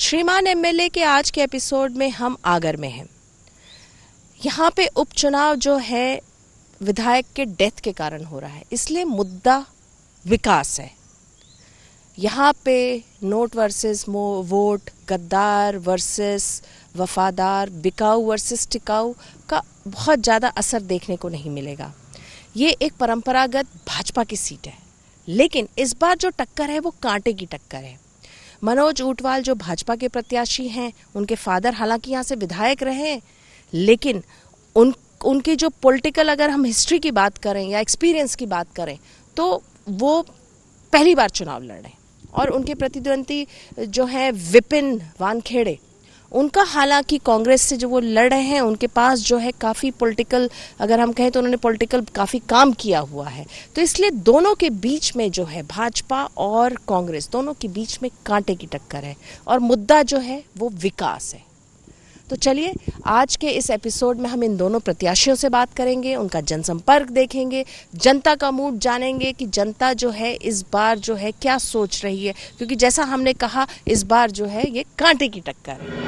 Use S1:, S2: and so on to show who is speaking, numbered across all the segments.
S1: श्रीमान एमएलए के आज के एपिसोड में हम आगर में हैं। यहाँ पे उपचुनाव जो है विधायक के डेथ के कारण हो रहा है, इसलिए मुद्दा विकास है। यहाँ पे नोट वर्सेस वोट, गद्दार वर्सेस वफादार, बिकाऊ वर्सेस टिकाऊ का बहुत ज़्यादा असर देखने को नहीं मिलेगा। ये एक परंपरागत भाजपा की सीट है, लेकिन इस बार जो टक्कर है वो कांटे की टक्कर है। मनोज ऊंटवाल जो भाजपा के प्रत्याशी हैं, उनके फादर हालांकि यहाँ से विधायक रहे, लेकिन उनकी जो पॉलिटिकल अगर हम हिस्ट्री की बात करें या एक्सपीरियंस की बात करें तो वो पहली बार चुनाव लड़े और उनके प्रतिद्वंदी जो है विपिन वानखेड़े, उनका हालांकि कांग्रेस से जो वो लड़ रहे हैं उनके पास जो है काफ़ी पॉलिटिकल, अगर हम कहें तो उन्होंने पॉलिटिकल काफ़ी काम किया हुआ है। तो इसलिए दोनों के बीच में जो है भाजपा और कांग्रेस दोनों के बीच में कांटे की टक्कर है और मुद्दा जो है वो विकास है। तो चलिए आज के इस एपिसोड में हम इन दोनों प्रत्याशियों से बात करेंगे, उनका जनसंपर्क देखेंगे, जनता का मूड जानेंगे कि जनता जो है इस बार जो है क्या सोच रही है, क्योंकि जैसा हमने कहा इस बार जो है ये कांटे की टक्कर है।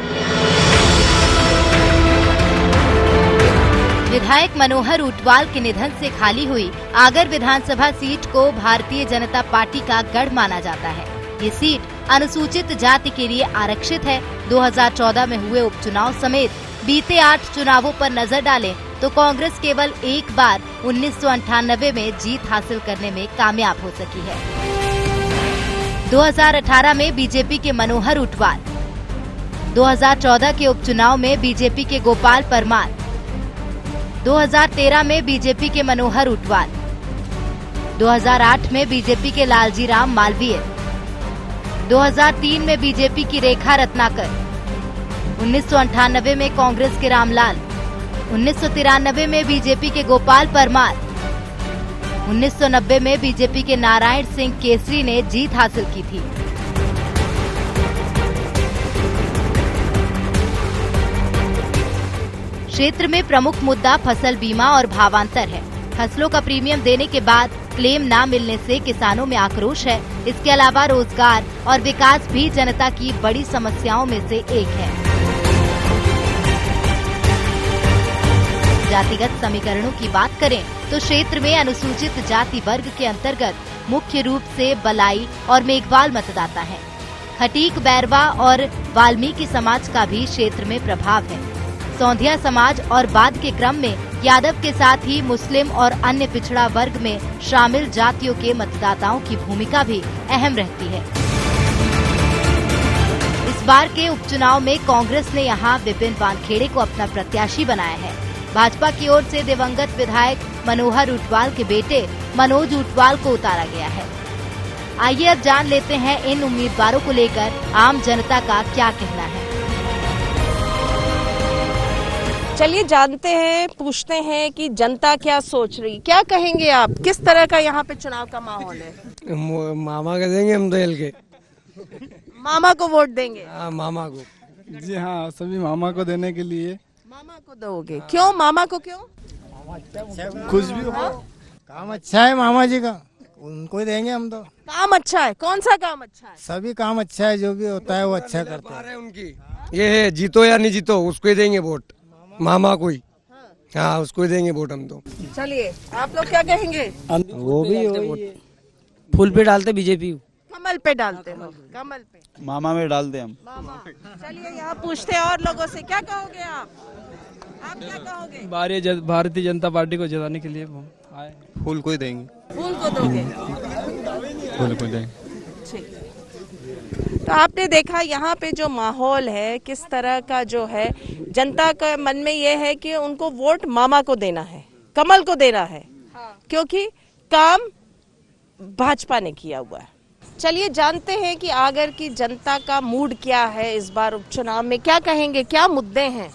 S2: विधायक मनोहर ऊंटवाल के निधन से खाली हुई आगर विधानसभा सीट को भारतीय जनता पार्टी का गढ़ माना जाता है। ये सीट अनुसूचित जाति के लिए आरक्षित है। 2014 में हुए उपचुनाव समेत बीते 8 चुनावों पर नजर डालें तो कांग्रेस केवल एक बार 1998 में जीत हासिल करने में कामयाब हो सकी है। 2018 में बीजेपी के मनोहर ऊंटवाल, 2014 के उपचुनाव में बीजेपी के गोपाल परमार, 2013 में बीजेपी के मनोहर ऊंटवाल, 2008 में बीजेपी के लालजी राम मालवीय, 2003 में बीजेपी की रेखा रत्नाकर, 1998 में कांग्रेस के रामलाल, 1993 में बीजेपी के गोपाल परमार, 1990 में बीजेपी के नारायण सिंह केसरी ने जीत हासिल की थी। क्षेत्र में प्रमुख मुद्दा फसल बीमा और भावांतर है। फसलों का प्रीमियम देने के बाद क्लेम न मिलने से किसानों में आक्रोश है। इसके अलावा रोजगार और विकास भी जनता की बड़ी समस्याओं में से एक है। जातिगत समीकरणों की बात करें तो क्षेत्र में अनुसूचित जाति वर्ग के अंतर्गत मुख्य रूप से बलाई और मेघवाल मतदाता हैं। खटीक, बैरवा और वाल्मीकि समाज का भी क्षेत्र में प्रभाव है। सौंधिया समाज और बाद के क्रम में यादव के साथ ही मुस्लिम और अन्य पिछड़ा वर्ग में शामिल जातियों के मतदाताओं की भूमिका भी अहम रहती है। इस बार के उपचुनाव में कांग्रेस ने यहां विपिन वानखेड़े को अपना प्रत्याशी बनाया है। भाजपा की ओर से दिवंगत विधायक मनोहर ऊंटवाल के बेटे मनोज ऊंटवाल को उतारा गया है। आइए अब जान लेते हैं इन उम्मीदवारों को लेकर आम जनता का क्या कहना है।
S1: चलिए जानते हैं, पूछते हैं कि जनता क्या सोच रही, क्या कहेंगे आप, किस तरह का यहाँ पे चुनाव का माहौल है?
S3: मामा के देंगे हम दहेल के।
S1: मामा को वोट देंगे?
S3: मामा को।
S4: जी हाँ, सभी मामा को देने के लिए।
S1: मामा को दोगे? क्यों मामा को? क्यों?
S4: कुछ भी हो,
S3: काम अच्छा है मामा जी का, उनको ही देंगे हम तो।
S1: काम अच्छा है? कौन सा काम अच्छा है?
S3: सभी काम अच्छा है, जो भी होता है वो अच्छा करते हैं। उनकी ये है, जीतो या नहीं जीतो उसको ही देंगे वोट, मामा को ही। हाँ, उसको ही देंगे वोट हम तो।
S1: चलिए आप लोग क्या कहेंगे?
S3: वो भी फूल पे डालते बीजेपी,
S1: कमल पे डालते हो? कमल पे,
S4: मामा में डालते हम।
S1: मामा। चलिए यहाँ पूछते हैं और लोगों से, क्या कहोगे आप क्या कहोगे?
S5: भारतीय जनता पार्टी को जिताने के लिए आए।
S4: फूल को ही देंगे।
S1: फूल को दोगे?
S4: फूल को देंगे।
S1: ठीक। तो आपने देखा यहाँ पे जो माहौल है किस तरह का जो है, जनता का मन में ये है कि उनको वोट मामा को देना है, कमल को देना है। क्योंकि काम भाजपा ने किया हुआ है। चलिए जानते हैं कि आगर की जनता का मूड क्या है इस बार उपचुनाव में, क्या कहेंगे, क्या मुद्दे हैं?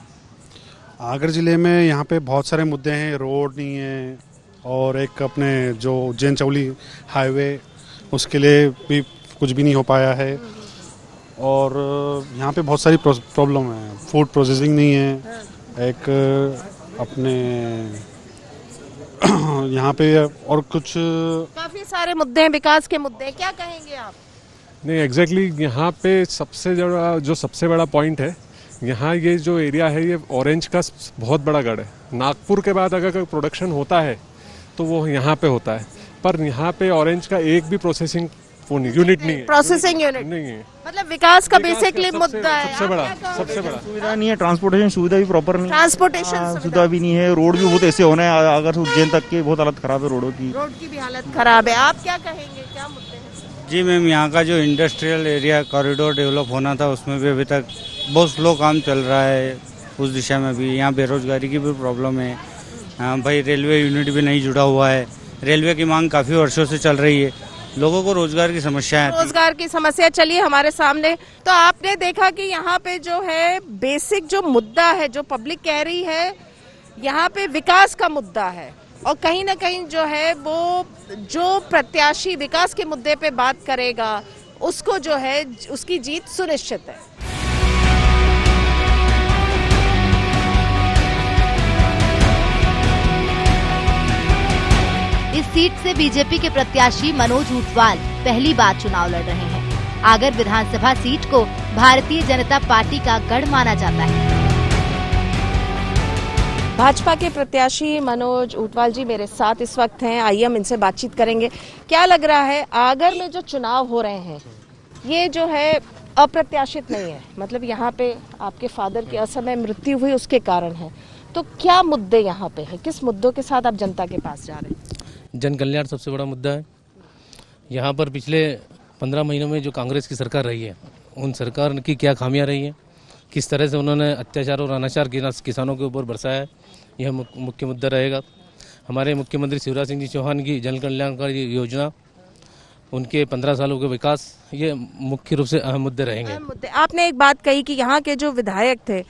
S6: आगर जिले में यहाँ पे बहुत सारे मुद्दे हैं। रोड नहीं है और एक अपने जो उज्जैन चौली हाईवे, उसके लिए भी कुछ भी नहीं हो पाया है। और यहाँ पे बहुत सारी प्रॉब्लम है। फूड प्रोसेसिंग नहीं है। एक अपने हाँ, यहाँ पे और कुछ
S1: काफी सारे मुद्दे हैं, विकास के मुद्दे हैं, क्या कहेंगे आप?
S6: यहाँ पे बहुत सारे मुद्दे हैं। रोड नहीं है और एक अपने जो उज्जैन चौली हाईवे, उसके लिए भी कुछ भी नहीं हो पाया है। और यहाँ पे बहुत सारी प्रॉब्लम है। फूड प्रोसेसिंग नहीं है। एक अपने यहाँ पे और कुछ
S7: नहीं एग्जैक्टली यहाँ पे सबसे बड़ा पॉइंट है, यहाँ ये जो एरिया है ये ऑरेंज का बहुत बड़ा गढ़ है। नागपुर के बाद अगर कोई प्रोडक्शन होता है तो वो यहाँ पे होता है, पर यहाँ पे ऑरेंज का एक भी प्रोसेसिंग यूनिट नहीं है।
S1: प्रोसेसिंग यूनिट
S7: नहीं है।
S1: मतलब विकास का
S7: विकास
S1: बेसिकली
S7: का
S1: मुद्दा है।
S7: सबसे बड़ा
S8: सुविधा नहीं है, ट्रांसपोर्टेशन सुविधा भी प्रॉपर नहीं है,
S1: ट्रांसपोर्टेशन
S8: सुविधा भी नहीं है, रोड भी बहुत ऐसे होना है, अगर उज्जैन तक की बहुत हालत खराब है रोडों की।
S1: रोड की भी हालत खराब है। आप क्या कहेंगे, क्या मुद्दे हैं?
S9: जी मैम, यहाँ का जो इंडस्ट्रियल एरिया कॉरिडोर डेवलप होना था उसमें भी अभी तक बहुत स्लो काम चल रहा है। उस दिशा में भी यहाँ बेरोजगारी की भी प्रॉब्लम है। भाई रेलवे यूनिट भी नहीं जुड़ा हुआ है। रेलवे की मांग काफ़ी वर्षों से चल रही है, लोगों को रोजगार की समस्या है।
S1: रोजगार की समस्या चलिए हमारे सामने। तो आपने देखा कि यहाँ पे जो है बेसिक जो मुद्दा है, जो पब्लिक कह रही है, यहाँ पे विकास का मुद्दा है, और कहीं ना कहीं जो है वो जो प्रत्याशी विकास के मुद्दे पे बात करेगा उसको जो है उसकी जीत सुनिश्चित है।
S2: इस सीट से बीजेपी के प्रत्याशी मनोज ऊंटवाल पहली बार चुनाव लड़ रहे हैं। आगर विधानसभा सीट को भारतीय जनता पार्टी का गढ़ माना जाता है।
S1: भाजपा के प्रत्याशी मनोज ऊंटवाल जी मेरे साथ इस वक्त हैं। आइए हम इनसे बातचीत करेंगे। क्या लग रहा है, आगर में जो चुनाव हो रहे हैं ये जो है अप्रत्याशित नहीं है, मतलब यहाँ पे आपके फादर की असमय मृत्यु हुई उसके कारण है, तो क्या मुद्दे यहाँ पे है, किस मुद्दों के साथ आप जनता के पास जा रहे हैं?
S10: जन कल्याण सबसे बड़ा मुद्दा है। यहाँ पर पिछले 15 महीनों में जो कांग्रेस की सरकार रही है, उन सरकार की क्या खामियां रही हैं, किस तरह से उन्होंने अत्याचार और अनाचार किसानों के ऊपर बरसाया है, यह मुख्य मुद्दा रहेगा। हमारे मुख्यमंत्री शिवराज सिंह जी चौहान की जन कल्याणकारी योजना, उनके 15 सालों के विकास, ये मुख्य रूप से अहम मुद्दे रहेंगे।
S1: आपने एक बात कही कि यहाँ के जो विधायक थे,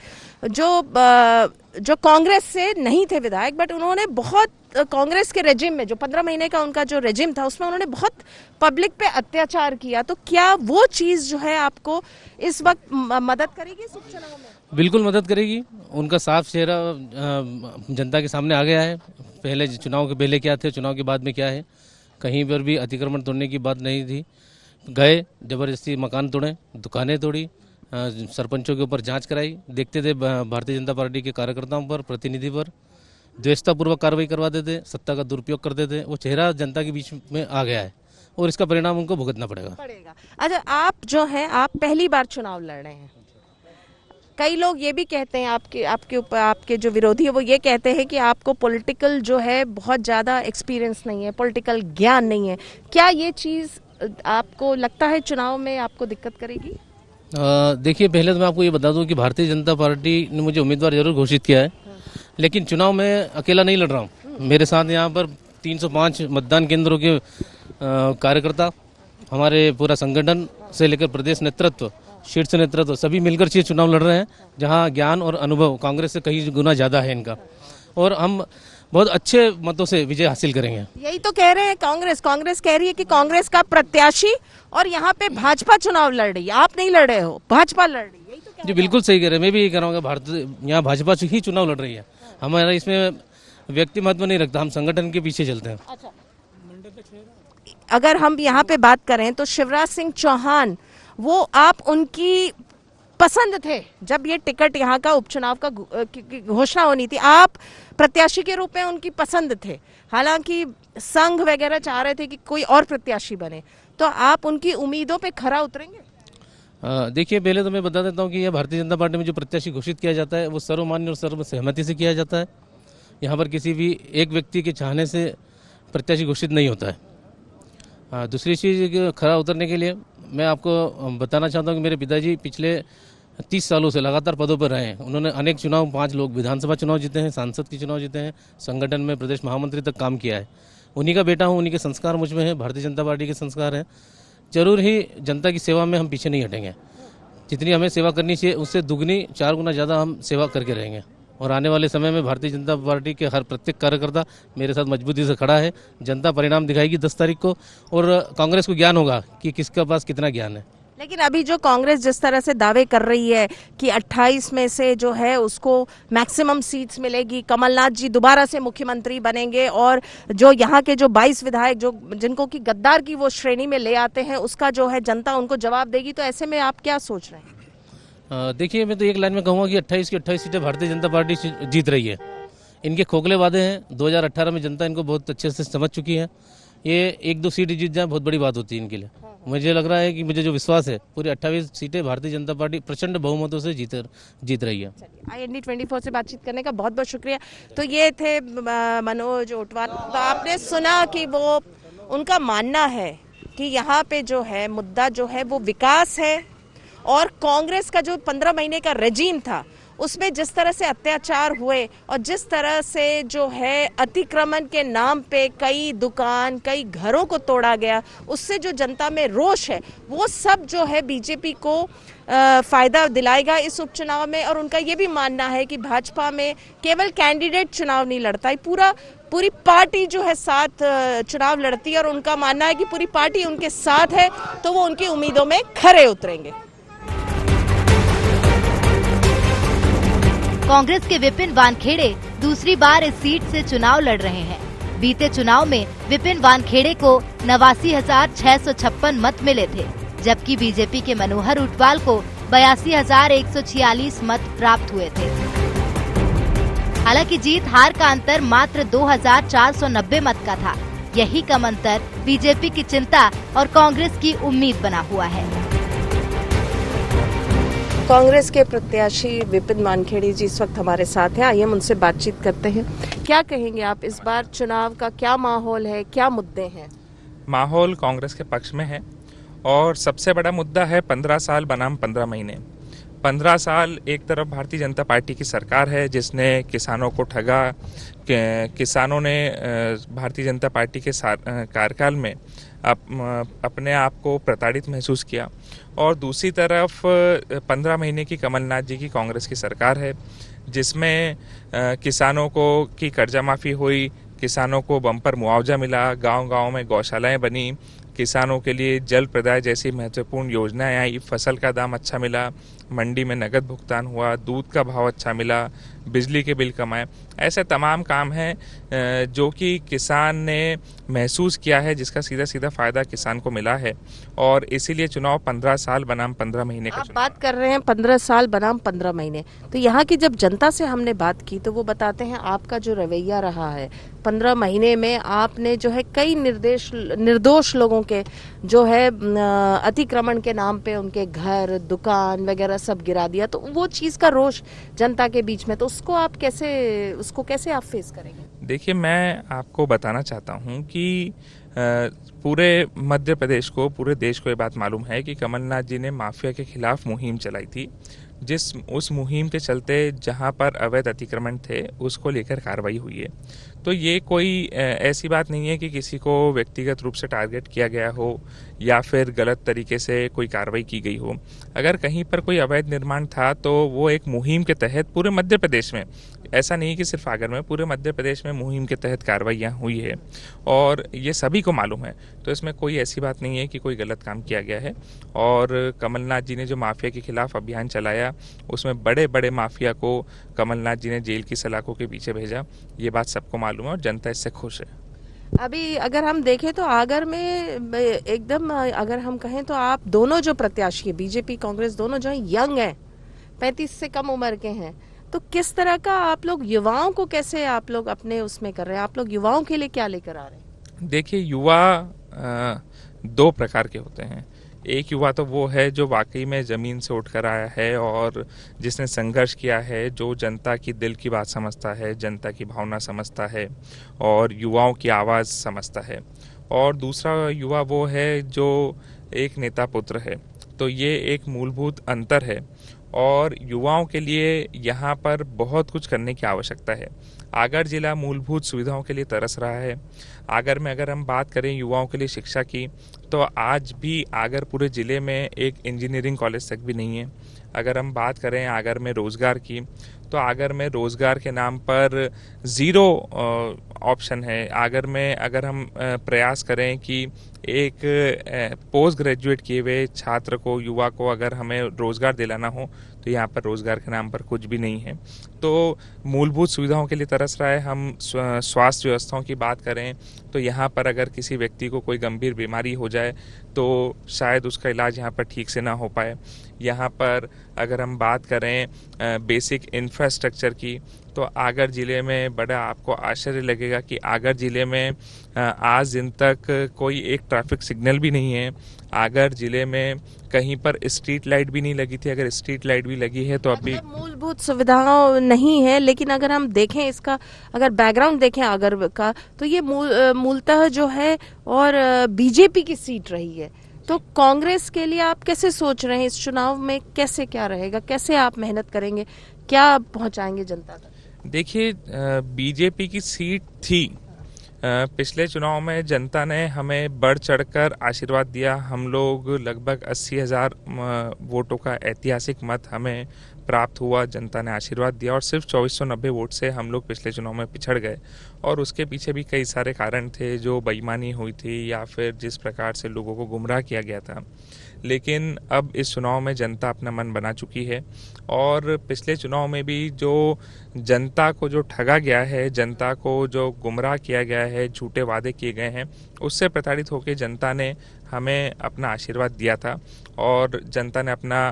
S1: जो कांग्रेस से नहीं थे विधायक, बट उन्होंने बहुत कांग्रेस के रेजिम में जो 15 महीने का उनका जो रेजिम था उसमें उन्होंने बहुत पब्लिक पे अत्याचार किया, तो क्या वो चीज जो है आपको इस वक्त मदद करेगी इस उपचुनाव में?
S10: बिल्कुल मदद करेगी। उनका साफ चेहरा जनता के सामने आ गया है। पहले चुनाव के पहले क्या थे, चुनाव के बाद में क्या है। कहीं पर भी अतिक्रमण तोड़ने की बात नहीं थी। गए जबरदस्ती मकान तोड़े, दुकानें तोड़ी, सरपंचों के ऊपर जांच कराई, देखते थे भारतीय जनता पार्टी के कार्यकर्ताओं पर, प्रतिनिधि पर द्वेषतापूर्वक कार्रवाई करवाते थे, सत्ता का दुरुपयोग करते थे। वो चेहरा जनता के बीच में आ गया है और इसका परिणाम उनको भुगतना पड़ेगा।
S1: अच्छा, आप जो है आप पहली बार चुनाव लड़ रहे हैं। कई लोग ये भी कहते हैं, आपके ऊपर आपके जो विरोधी है वो ये कहते हैं कि आपको पॉलिटिकल जो है बहुत ज़्यादा एक्सपीरियंस नहीं है, पॉलिटिकल ज्ञान नहीं है। क्या ये चीज़ आपको लगता है चुनाव में आपको दिक्कत करेगी?
S10: देखिए, पहले तो मैं आपको ये बता दूं कि भारतीय जनता पार्टी ने मुझे उम्मीदवार जरूर घोषित किया है, लेकिन चुनाव में अकेला नहीं लड़ रहा हूँ। मेरे साथ यहाँ पर 305 मतदान केंद्रों के कार्यकर्ता, हमारे पूरा संगठन से लेकर प्रदेश नेतृत्व, शीर्ष नेतृत्व, सभी मिलकर ये चुनाव लड़ रहे हैं, जहाँ ज्ञान और अनुभव कांग्रेस से कई गुना ज़्यादा है इनका, और हम बहुत अच्छे मतों से विजय हासिल करेंगे।
S1: यही तो कह रहे हैं कांग्रेस कह रही है कि कांग्रेस का प्रत्याशी, और यहाँ पे भाजपा चुनाव लड़ रही है, आप नहीं लड़ रहे हो, भाजपा लड़ रही है। यही तो
S10: जी बिल्कुल सही कह रहे हैं। मैं भी यही कह रहा हूँ, यहाँ भाजपा ही चुनाव लड़ रही है। हमारा इसमें व्यक्ति महत्व नहीं रखता, हम संगठन के पीछे चलते हैं।
S1: अच्छा, अगर हम यहाँ पे बात करें तो शिवराज सिंह चौहान, वो आप उनकी पसंद थे जब ये टिकट यहाँ का उपचुनाव का घोषणा होनी थी, आप प्रत्याशी के रूप में उनकी पसंद थे। हालांकि संघ वगैरह चाह रहे थे कि कोई और प्रत्याशी बने, तो आप उनकी उम्मीदों पे खरा उतरेंगे?
S10: देखिए, पहले तो मैं बता देता हूँ कि यह भारतीय जनता पार्टी में जो प्रत्याशी घोषित किया जाता है वो सर्वमान्य और सर्वसहमति से किया जाता है। यहाँ पर किसी भी एक व्यक्ति के चाहने से प्रत्याशी घोषित नहीं होता है। दूसरी चीज़, खरा उतरने के लिए मैं आपको बताना चाहता हूँ कि मेरे पिताजी पिछले 30 सालों से लगातार पदों पर रहे हैं। उन्होंने अनेक चुनाव, 5 लोग विधानसभा चुनाव जीते हैं, सांसद के चुनाव जीते हैं, संगठन में प्रदेश महामंत्री तक काम किया है। उन्हीं का बेटा हूँ, उन्हीं के संस्कार मुझ में है, भारतीय जनता पार्टी के संस्कार हैं। जरूर ही जनता की सेवा में हम पीछे नहीं हटेंगे। जितनी हमें सेवा करनी चाहिए उससे दुगनी 4 गुना ज़्यादा हम सेवा करके रहेंगे, और आने वाले समय में भारतीय जनता पार्टी के हर प्रत्येक कार्यकर्ता मेरे साथ मजबूती से खड़ा है। जनता परिणाम दिखाएगी 10 तारीख को, और कांग्रेस को ज्ञान होगा कि किसके पास कितना ज्ञान है।
S1: लेकिन अभी जो कांग्रेस जिस तरह से दावे कर रही है कि 28 में से जो है उसको मैक्सिमम सीट्स मिलेगी, कमलनाथ जी दोबारा से मुख्यमंत्री बनेंगे और जो यहाँ के जो 22 विधायक जो जिनको कि गद्दार की वो श्रेणी में ले आते हैं उसका जो है जनता उनको जवाब देगी, तो ऐसे में आप क्या सोच रहे हैं?
S10: देखिए, मैं तो एक लाइन में कहूँगा कि 28 की 28 सीटें भारतीय जनता पार्टी जीत रही है। इनके खोखले वादे हैं, 2018 में जनता इनको बहुत अच्छे से समझ चुकी है। ये 1-2 सीट जीत जाए बहुत बड़ी बात होती है इनके लिए। मुझे लग रहा है कि मुझे जो विश्वास है पूरी 28 सीटें भारतीय जनता पार्टी प्रचंड बहुमतों से जीत रही है।
S1: IND 24 से बातचीत करने का बहुत बहुत शुक्रिया। तो ये थे मनोज ओटवाल। तो आपने सुना कि वो उनका मानना है कि यहाँ पे जो है मुद्दा जो है वो विकास है और कांग्रेस का जो 15 महीने का रेजीम था उसमें जिस तरह से अत्याचार हुए और जिस तरह से जो है अतिक्रमण के नाम पे कई दुकान कई घरों को तोड़ा गया, उससे जो जनता में रोष है वो सब जो है बीजेपी को फायदा दिलाएगा इस उपचुनाव में। और उनका ये भी मानना है कि भाजपा में केवल कैंडिडेट चुनाव नहीं लड़ता है, पूरी पार्टी जो है साथ चुनाव लड़ती है और उनका मानना है कि पूरी पार्टी उनके साथ है तो वो उनकी उम्मीदों में खरे उतरेंगे।
S2: कांग्रेस के विपिन वानखेड़े दूसरी बार इस सीट से चुनाव लड़ रहे हैं। बीते चुनाव में विपिन वानखेड़े को 89,656 मत मिले थे, जबकि बीजेपी के मनोहर ऊंटवाल को 82,146 मत प्राप्त हुए थे। हालांकि जीत हार का अंतर मात्र 2,490 मत का था। यही कम अंतर बीजेपी की चिंता और कांग्रेस की उम्मीद बना हुआ है।
S1: कांग्रेस के प्रत्याशी विपिन वानखेड़े जी इस वक्त हमारे साथ हैं, आइए हम उनसे बातचीत करते हैं। क्या कहेंगे आप, इस बार चुनाव का क्या माहौल है, क्या मुद्दे हैं?
S11: माहौल कांग्रेस के पक्ष में है और सबसे बड़ा मुद्दा है 15 साल बनाम 15 महीने। 15 साल एक तरफ भारतीय जनता पार्टी की सरकार है जिसने किसानों को ठगा, किसानों ने भारतीय जनता पार्टी के कार्यकाल में अपने आप को प्रताड़ित महसूस किया, और दूसरी तरफ 15 महीने की कमलनाथ जी की कांग्रेस की सरकार है जिसमें किसानों को की कर्जा माफ़ी हुई, किसानों को बम्पर मुआवजा मिला, गांव-गांव में गौशालाएं बनी, किसानों के लिए जल प्रदाय जैसी महत्वपूर्ण योजनाएं आई, फसल का दाम अच्छा मिला, मंडी में नगद भुगतान हुआ, दूध का भाव अच्छा मिला, बिजली के बिल कम आए। ऐसे तमाम काम हैं जो कि किसान ने महसूस किया है, जिसका सीधा सीधा फायदा किसान को मिला है, और इसीलिए चुनाव 15 साल बनाम 15 महीने का।
S1: आप बात कर रहे हैं 15 साल बनाम 15 महीने, तो यहाँ की जब जनता से हमने बात की तो वो बताते हैं आपका जो रवैया रहा है 15 महीने में, आपने जो है कई निर्दोष लोगों के जो है अतिक्रमण के नाम पे उनके घर दुकान वगैरह सब गिरा दिया, तो वो चीज़ का रोष जनता के बीच में, तो उसको कैसे आप फेस करेंगे?
S11: देखिए, मैं आपको बताना चाहता हूँ कि पूरे मध्य प्रदेश को, पूरे देश को ये बात मालूम है कि कमलनाथ जी ने माफिया के खिलाफ मुहिम चलाई थी, उस मुहिम के चलते जहां पर अवैध अतिक्रमण थे उसको लेकर कार्रवाई हुई है। तो ये कोई ऐसी बात नहीं है कि किसी को व्यक्तिगत रूप से टारगेट किया गया हो या फिर गलत तरीके से कोई कार्रवाई की गई हो। अगर कहीं पर कोई अवैध निर्माण था तो वो एक मुहिम के तहत पूरे मध्य प्रदेश में, ऐसा नहीं कि सिर्फ आगर में, पूरे मध्य प्रदेश में मुहिम के तहत कार्रवाइयाँ हुई है और ये सभी को मालूम है। तो इसमें कोई ऐसी बात नहीं है कि कोई गलत काम किया गया है। और कमलनाथ जी ने जो माफिया के खिलाफ अभियान चलाया उसमें बड़े बड़े माफिया को कमलनाथ जी ने जेल की सलाखों के पीछे भेजा, ये बात सबको मालूम है और जनता इससे खुश है।
S1: अभी अगर हम देखें तो आगर में एकदम, अगर हम कहें तो आप दोनों जो प्रत्याशी है बीजेपी कांग्रेस दोनों जो है यंग हैं, 35 से कम उम्र के हैं, तो किस तरह का आप लोग युवाओं को कैसे आप लोग अपने उसमें कर रहे हैं? आप लोग युवाओं के लिए क्या लेकर आ रहे हैं?
S11: देखिए, युवा 2 प्रकार के होते हैं। एक युवा तो वो है जो वाकई में ज़मीन से उठकर आया है और जिसने संघर्ष किया है, जो जनता की दिल की बात समझता है, जनता की भावना समझता है और युवाओं की आवाज़ समझता है। और दूसरा युवा वो है जो एक नेता पुत्र है। तो ये एक मूलभूत अंतर है और युवाओं के लिए यहाँ पर बहुत कुछ करने की आवश्यकता है। आगर जिला मूलभूत सुविधाओं के लिए तरस रहा है। आगर में अगर हम बात करें युवाओं के लिए शिक्षा की, तो आज भी आगर पूरे ज़िले में एक इंजीनियरिंग कॉलेज तक भी नहीं है। अगर हम बात करें आगर में रोज़गार की, तो आगर में रोजगार के नाम पर ज़ीरो ऑप्शन है। आगर में अगर हम प्रयास करें कि एक पोस्ट ग्रेजुएट किए हुए छात्र को, युवा को अगर हमें रोजगार दिलाना हो तो यहाँ पर रोजगार के नाम पर कुछ भी नहीं है। तो मूलभूत सुविधाओं के लिए तरस रहा है। हम स्वास्थ्य व्यवस्थाओं की बात करें तो यहाँ पर अगर किसी व्यक्ति को कोई गंभीर बीमारी हो जाए तो शायद उसका इलाज यहाँ पर ठीक से ना हो पाए। यहाँ पर अगर हम बात करें बेसिक इंफ्रास्ट्रक्चर की तो आगर ज़िले में बड़ा आपको आश्चर्य लगेगा कि आगर ज़िले में आज दिन तक कोई एक ट्रैफिक सिग्नल भी नहीं है। आगर ज़िले में कहीं पर स्ट्रीट लाइट भी नहीं लगी थी। अगर स्ट्रीट लाइट भी लगी है तो अभी
S1: मूलभूत सुविधाएं नहीं है। लेकिन अगर हम देखें इसका, अगर बैकग्राउंड देखें आगर का, तो ये मूलतः जो है और बीजेपी की सीट रही है। तो कांग्रेस के लिए आप कैसे सोच रहे हैं इस चुनाव में, कैसे क्या रहेगा, कैसे आप मेहनत करेंगे, क्या पहुंचाएंगे जनता तक?
S11: देखिए, बीजेपी की सीट थी। पिछले चुनाव में जनता ने हमें बढ़ चढ़कर आशीर्वाद दिया। हम लोग लगभग 80,000 वोटों का ऐतिहासिक मत हमें प्राप्त हुआ। जनता ने आशीर्वाद दिया और सिर्फ 2490 वोट से हम लोग पिछले चुनाव में पिछड़ गए। और उसके पीछे भी कई सारे कारण थे, जो बेईमानी हुई थी या फिर जिस प्रकार से लोगों को गुमराह किया गया था। लेकिन अब इस चुनाव में जनता अपना मन बना चुकी है और पिछले चुनाव में भी जो जनता को जो ठगा गया है, जनता को जो गुमराह किया गया है, झूठे वादे किए गए हैं, उससे प्रताड़ित होकर जनता ने हमें अपना आशीर्वाद दिया था और जनता ने अपना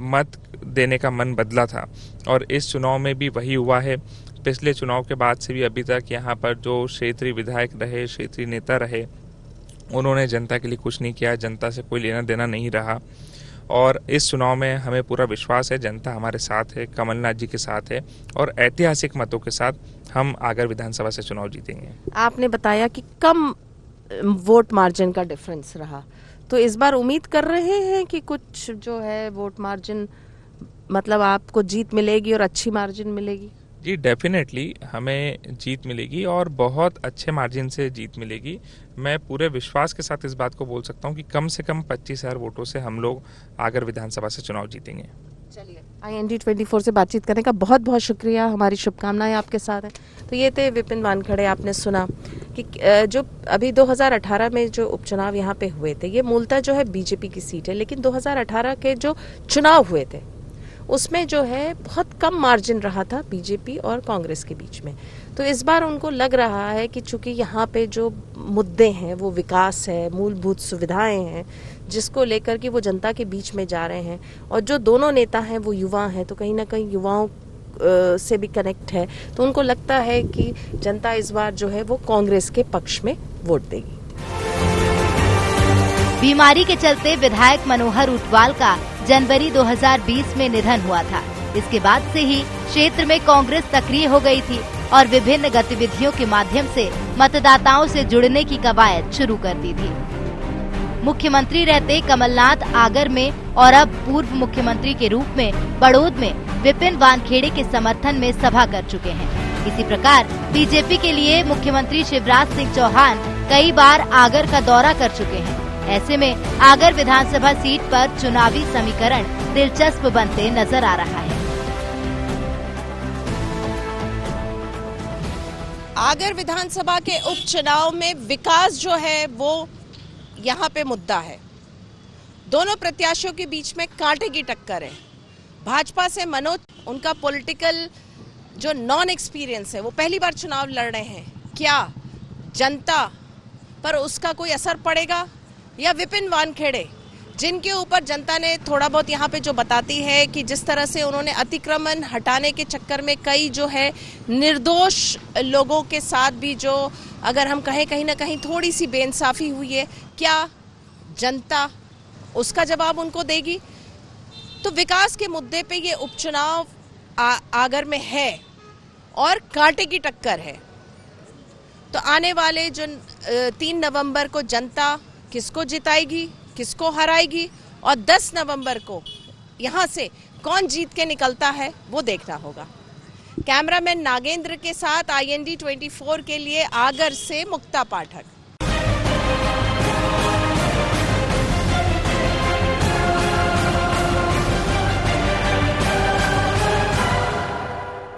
S11: मत देने का मन बदला था। और इस चुनाव में भी वही हुआ है। पिछले चुनाव के बाद से भी अभी तक यहाँ पर जो क्षेत्रीय विधायक रहे, क्षेत्रीय नेता रहे, उन्होंने जनता के लिए कुछ नहीं किया। जनता से कोई लेना देना नहीं रहा। और इस चुनाव में हमें पूरा विश्वास है, जनता हमारे साथ है, कमलनाथ जी के साथ है और ऐतिहासिक मतों के साथ हम आगर विधानसभा से चुनाव जीतेंगे।
S1: आपने बताया कि कम वोट मार्जिन का डिफरेंस रहा, तो इस बार उम्मीद कर रहे हैं कि कुछ जो है वोट मार्जिन, मतलब आपको जीत मिलेगी और अच्छी मार्जिन मिलेगी?
S11: जी, डेफिनेटली हमें जीत मिलेगी और बहुत अच्छे मार्जिन से जीत मिलेगी। मैं पूरे विश्वास के साथ इस बात को बोल सकता हूँ कि कम से कम 25,000 वोटों से हम लोग आगर विधानसभा से चुनाव जीतेंगे।
S1: चलिए, IND 24 से बातचीत करने का बहुत बहुत शुक्रिया। हमारी शुभकामनाएं आपके साथ हैं। तो ये थे विपिन वानखेड़े। आपने सुना कि जो अभी 2018 में जो उपचुनाव यहाँ पे हुए थे, ये मूलतः जो है बीजेपी की सीट है। लेकिन 2018 के जो चुनाव हुए थे उसमें जो है बहुत कम मार्जिन रहा था बीजेपी और कांग्रेस के बीच में। तो इस बार उनको लग रहा है कि चूंकि यहाँ पे जो मुद्दे हैं वो विकास है, मूलभूत सुविधाएं हैं, जिसको लेकर कि वो जनता के बीच में जा रहे हैं, और जो दोनों नेता हैं वो युवा हैं, तो कहीं ना कहीं युवाओं से भी कनेक्ट है। तो उनको लगता है कि जनता इस बार जो है वो कांग्रेस के पक्ष में वोट देगी।
S2: बीमारी के चलते विधायक मनोहर ऊंटवाल का जनवरी 2020 में निधन हुआ था। इसके बाद से ही क्षेत्र में कांग्रेस सक्रिय हो गई थी और विभिन्न गतिविधियों के माध्यम से मतदाताओं से जुड़ने की कवायद शुरू कर दी थी। मुख्यमंत्री रहते कमलनाथ आगर में और अब पूर्व मुख्यमंत्री के रूप में बड़ौद में विपिन वानखेड़े के समर्थन में सभा कर चुके हैं। इसी प्रकार बीजेपी के लिए मुख्यमंत्री शिवराज सिंह चौहान कई बार आगर का दौरा कर चुके हैं। ऐसे में आगर विधानसभा सीट पर चुनावी समीकरण दिलचस्प बनते नजर आ रहा है।
S1: आगर विधानसभा के उपचुनाव में विकास जो है वो यहाँ पे मुद्दा है। दोनों प्रत्याशियों के बीच में कांटे की टक्कर है। भाजपा से मनोज, उनका पॉलिटिकल जो नॉन एक्सपीरियंस है, वो पहली बार चुनाव लड़ रहे हैं। क्या जनता पर उसका कोई असर पड़ेगा? या विपिन वानखेड़े, जिनके ऊपर जनता ने थोड़ा बहुत यहाँ पे जो बताती है कि जिस तरह से उन्होंने अतिक्रमण हटाने के चक्कर में कई जो है निर्दोष लोगों के साथ भी जो, अगर हम कहें कहीं ना कहीं थोड़ी सी बेइंसाफी हुई है, क्या जनता उसका जवाब उनको देगी? तो विकास के मुद्दे पे ये उपचुनाव आगर में है और कांटे की टक्कर है। तो आने वाले जो 3 नवंबर को जनता किसको जिताएगी, किसको हराएगी, और 10 नवंबर को यहाँ से कौन जीत के निकलता है वो देखना होगा। कैमरामैन नागेंद्र के साथ IND 24 के लिए आगर से मुक्ता पाठक।